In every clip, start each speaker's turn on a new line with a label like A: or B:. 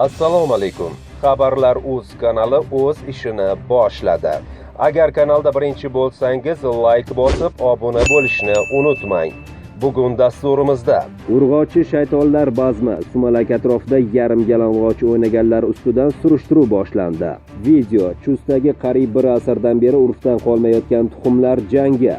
A: Assalomu alaykum. Xabarlar.uz kanali o'z ishini boshladi. Agar kanalda birinchi bo'lsangiz, like bosib, obuna bo'lishni unutmang. Bugun dasturimizda urg'ochi shaytonlar bazmi sumalak atrofida yarim yalang'och o'ynaganlar ustidan surishtiruv boshlandi. Video Chustdagi qariyb bir asrdan beri urfdan qolmayotgan tuxumlar jangi.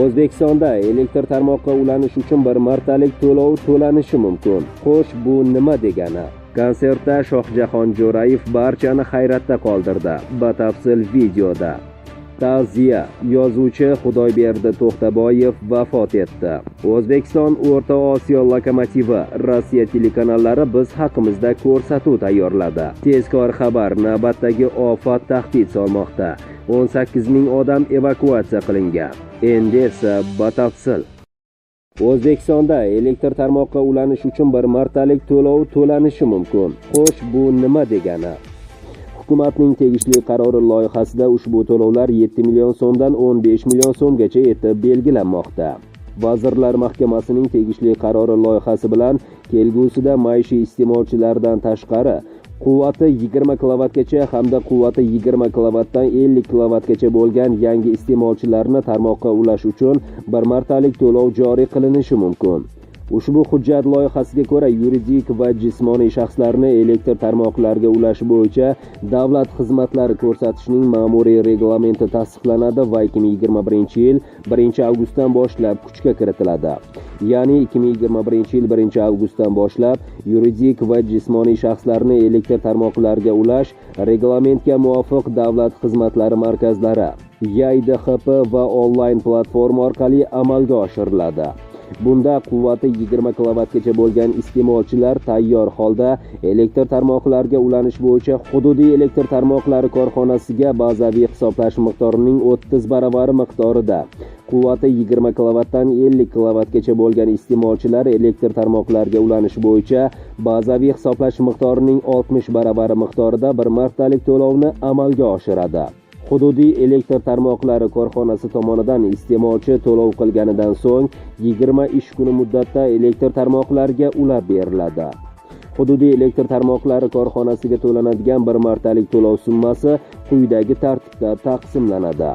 A: O'zbekistonda elektr tarmoqqa ulanish uchun bir martalik to'lov to'lanishi mumkin. Xo'sh, bu nima degani? Konsertda Shohjahon Jo'rayev barchani hayratda qoldirdi. Batafsil videoda. Ta'ziya: yozuvchi Xudoyberdi To'xtaboyev vafot etdi. O'zbekiston O'rta Osiyo lokomotivi Rossiya telekanallari biz haqimizda ko'rsatuv tayyorladi. Tezkor xabar: navbatdagi ofat tahdid solmoqda. 18 ming odam evakuatsiya qilingan. Endi esa batafsil. O'zbekistonda elektr tarmoqqa ulanish uchun bir martalik to'lov to'lanishi mumkin. Xo'sh, bu nima degani? Hukumatning tegishli qarori loyihasida ushbu to'lovlar 7 million so'mdan 15 million so'mgacha etib belgilanmoqda. Vazirlar Mahkamasining tegishli qarori loyihasi bilan kelgusida maishiy iste'molchilardan tashqari quvvati 20 kilovatgacha hamda quvvati 20 kilovatdan 50 kilovatgacha bo'lgan yangi iste'molchilarni tarmoqqa ulash uchun bir martalik to'lov joriy qilinishi mumkin. Ushbu hujjat loyihasiga ko'ra yuridik va jismoniy shaxslarni elektr tarmoqlariga ulash bo'yicha davlat xizmatlari ko'rsatishning ma'muriy reglamenti tasdiqlanadi va 2021-yil 1-avgustdan boshlab kuchga kiritiladi. Ya'ni 2021-yil 1-avgustdan boshlab yuridik va jismoniy shaxslarni elektr tarmoqlariga ulash reglamentga muvofiq davlat xizmatlari markazlari, YAIDXP va onlayn platforma orqali amalga oshiriladi. Bunda quvvati 20 kilovatgacha bo'lgan iste'molchilar tayyor holda elektr tarmoqlariga ulanish bo'yicha hududiy elektr tarmoqlari korxonasiga bazaviy hisoblash miqdorining 30 baravari miqdorida, quvvati 20 kilovatdan 50 kilovatgacha bo'lgan iste'molchilar elektr tarmoqlariga ulanish bo'yicha bazaviy hisoblash miqdorining 60 baravari miqdorida bir martalik to'lovni amalga oshiradi. Hududiy elektr tarmoqlari korxonasi tomonidan iste'molchi to'lov qilganidan so'ng 20 ish kuni muddatda elektr tarmoqlariga ulab beriladi. Hududiy elektr tarmoqlari korxonasiga to'lanadigan bir martalik to'lov summasi quyidagi tartibda taqsimlanadi.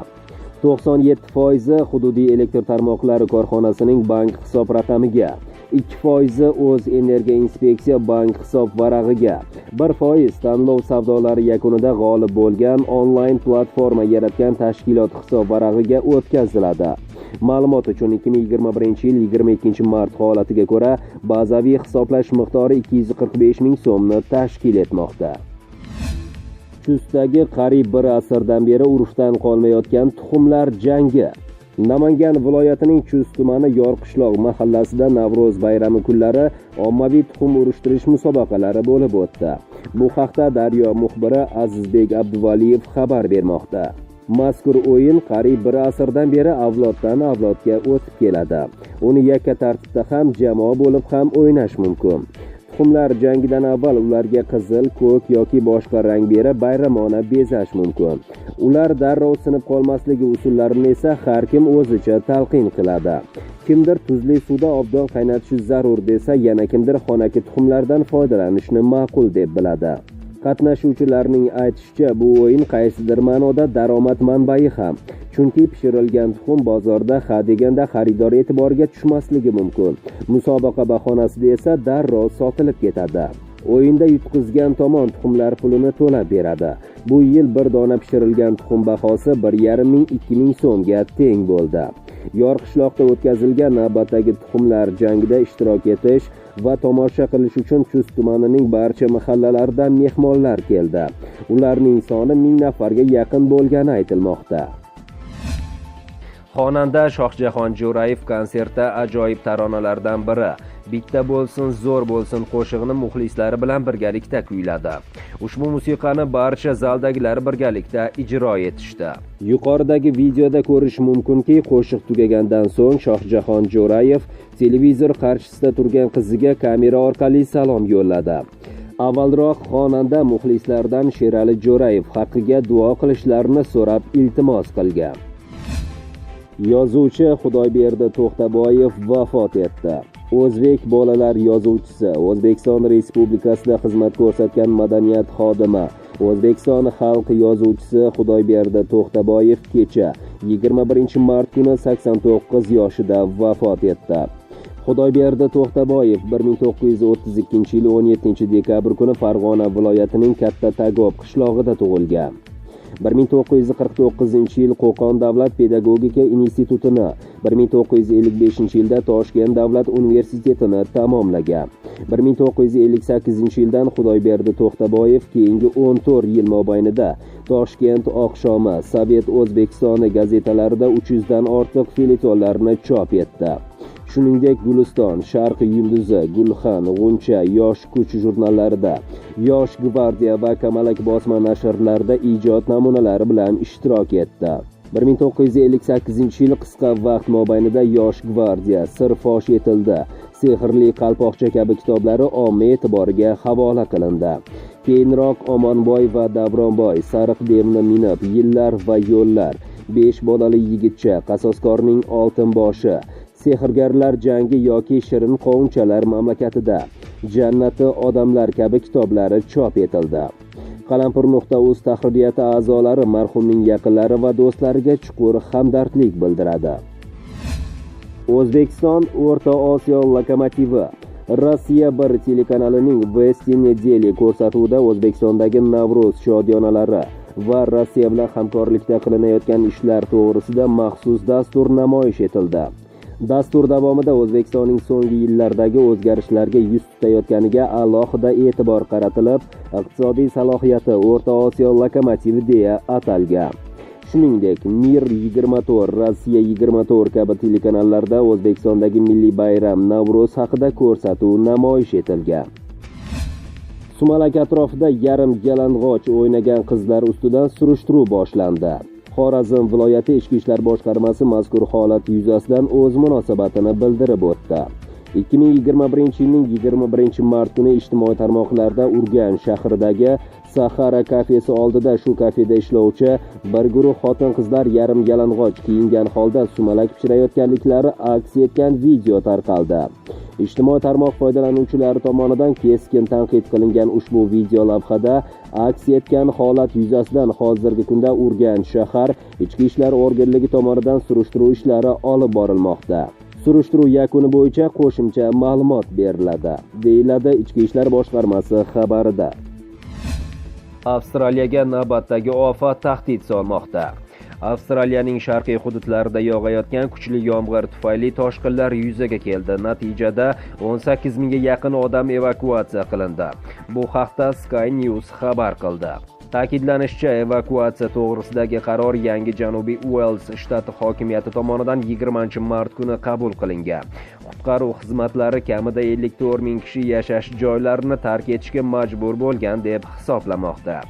A: 97% hududiy elektr tarmoqlari korxonasining bank hisob raqamiga, 2% o'z energiya inspeksiya bank hisob varag'iga, 1% tanlov savdolari yakunida g'olib bo'lgan onlayn platforma yaratgan tashkilot hisob varag'iga o'tkaziladi. Ma'lumot uchun 2021-yil 22-mart holatiga ko'ra bazaviy hisoblash miqdori 245 ming so'mni tashkil etmoqda. Chustdagi qariyb bir asrdan beri urfdan qolmayotgan tuxumlar jangi. Namangan viloyatining Chust tumani Yorqishloq mahallasida Navro'z bayrami kunlari ommaviy tuxum urishtirish musobaqalari bo'lib o'tdi. Bu haqda Daryo muxbiri Azizbek Abduvaliyev xabar bermoqda. Mazkur o'yin qariyb bir asrdan beri avloddan avlodga o'tib keladi. Uni yakka tartibda ham jamoa bo'lib ham o'ynash mumkin. Tuxumlar jangidan avval ularga qizil, ko'k yoki boshqa rang berib bayramona bezash mumkin. Ular darrov sinib qolmasligi usullarini esa har kim o'zicha talqin qiladi. Kimdir tuzli suvda obdon qaynatish zarur desa, yana kimdir xonaki tuxumlardan foydalanishni ma'qul deb biladi. Qatnashuvchilarning aytishicha, bu o'yin qaysidir ma'noda daromad manbai ham. Chunki pishirilgan tuxum bozorda deganda xaridor e'tiboriga tushmasligi mumkin. Musobaqa bahonasida esa darrov sotilib ketadi. O'yinda yutqizgan tomon tuxumlar pulini to'lab beradi. Bu yil bir dona pishirilgan tuxum bahosi 1,5 ming-2 ming so'mga teng bo'ldi. Yorqishloqda o'tkazilgan navbatdagi tuxumlar jangida ishtirok etish va tomosha qilish uchun Chust tumanining barcha mahallalaridan mehmonlar keldi. Ularning soni 1000 nafarga yaqin bo'lgani aytilmoqda. Xonanda Shohjahon Jo'rayev konsertda ajoyib taronalardan biri Bitta bo'lsin, zo'r bo'lsin qo'shig'ini muxlislari bilan birgalikda kuyladi. Ushbu musiqani barcha zaldagilar birgalikda ijro etishdi. Yuqoridagi videoda ko'rish mumkinki, qo'shiq tugagandan so'ng Shohjahon Jo'rayev televizor qarshisida turgan qiziga kamera orqali salom yo'lladi. Avvalroq xonanda muxlislardan Sherali Jo'rayev haqqiga duo qilishlarini so'rab iltimos qilgan. Yozuvchi Xudoyberdi To'xtaboyev vafot etdi.
B: O'zbek bolalar yozuvchisi, O'zbekiston Respublikasida xizmat ko'rsatgan madaniyat xodimi, O'zbekiston xalq yozuvchisi Xudoyberdi To'xtaboyev kecha 21-mart kuni 89 yoshida vafot etdi. Xudoyberdi To'xtaboyev 1932-yil 17-dekabr kuni Farg'ona viloyatining Katta Tagob qishlog'ida tug'ilgan. 1949-yil Qo'qon davlat pedagogika institutini, 1955-yilda Toshkent davlat universitetini tamomlagan. 1958-yildan Xudoyberdi To'xtaboyev keyingi 14 yil mobaynida Toshkent oqshomi, Sovet O'zbekistoni gazetalarida 300 dan ortiq felyetonlarni chop etdi. Shuningdek, Guliston, Sharq yulduzi, Gulxan, G'uncha, Yosh kuch jurnallarida, Yosh gvardiya va Kamalak bosma nashrlarida ijod namunalari bilan ishtirok etdi. 1958-yil qisqa vaqt mobaynida Yosh gvardiya, Sir fosh etildi, Sehrli qalpoqcha kabi kitoblari omma e'tiboriga havola qilindi. Keyinroq Omonboy va Davronboy, Sariq devni minib, Yillar va yo'llar, 5 bolali yigitcha, Qasoskorning oltin boshi, Sehrgarlar jangi yoki Shirin qovunchalar mamlakatida, Jannati odamlar kabi kitoblari chop etildi. Qalampir.uz tahririyati a'zolari marhumning yaqinlari va do'stlariga chuqur hamdardlik bildiradi. O'zbekiston O'rta Osiyo lokomotivi Rossiya 1 telekanalining Vesti Nedeli ko'rsatuvida O'zbekistondagi Navro'z shodiyonalari va Rossiya bilan hamkorlikda qilinayotgan ishlar to'g'risida maxsus dastur namoyish etildi. Dastur davomida O'zbekistonning so'nggi yillardagi o'zgarishlarga yuz tutayotganiga alohida e'tibor qaratilib, iqtisodiy salohiyati O'rta Osiyo lokomotivi deya atalgan. Shuningdek, Mir 24, Rossiya 24 kabi telekanallarda O'zbekistondagi milliy bayram Navro'z haqida ko'rsatuv namoyish etilgan. Sumalak atrofida yarim yalang'och o'ynagan qizlar ustidan surishtiruv boshlandi. Xorazm viloyati Ichki ishlar boshqarmasi mazkur holat yuzasidan o'z munosabatini bildirib o'tdi. 2021-yilning 21-mart kuni ijtimoiy tarmoqlarda Urganch shahridagi Sahara kafesi oldida shu kafeda ishlovchi bir guruh xotin-qizlar yarim yalang'och kiyingan holda sumalak pishirayotganliklari aks etgan video tarqaldi. Ijtimoiy tarmoq foydalanuvchilari tomonidan keskin tanqid qilingan ushbu video lavhada aks etgan holat yuzasidan hozirgi kunda Urganch shahar ichki ishlar organlari tomonidan surishtiruv ishlari olib borilmoqda. Surishtiruv yakuni bo'yicha qo'shimcha ma'lumot beriladi, deyiladi Ichki ishlar boshqarmasi xabarida. Avstraliyaga navbatdagi ofat tahdid solmoqda. Avstraliyaning sharqiy hududlarida yog'ayotgan kuchli yomg'ir tufayli toshqinlar yuzaga keldi. Natijada 18 mingga yaqin odam evakuatsiya qilindi. Bu haqda Sky News xabar qildi. Ta'kidlanishicha, evakuatsiya to'g'risidagi qaror yangi Janubiy Uels shtati hokimiyati tomonidan 20-mart kuni qabul qilingan. Qutqaruv xizmatlari kamida 54 ming kishi yashash joylarini tark etishga majbur bo'lgan deb hisoblamoqda.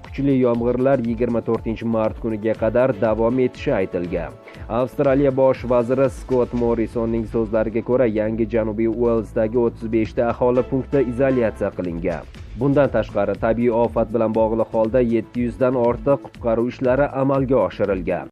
B: Kuchli yomg'irlar 24-mart kuniga qadar davom etishi aytilgan. Avstraliya bosh vaziri Scott Morrisonning so'zlariga ko'ra, yangi Janubiy Uelsdagi 35 ta aholi punkti izolyatsiya qilingan. Bundan tashqari, tabiiy ofat bilan bog'liq holda 700 dan ortiq qutqaruv ishlari amalga oshirilgan.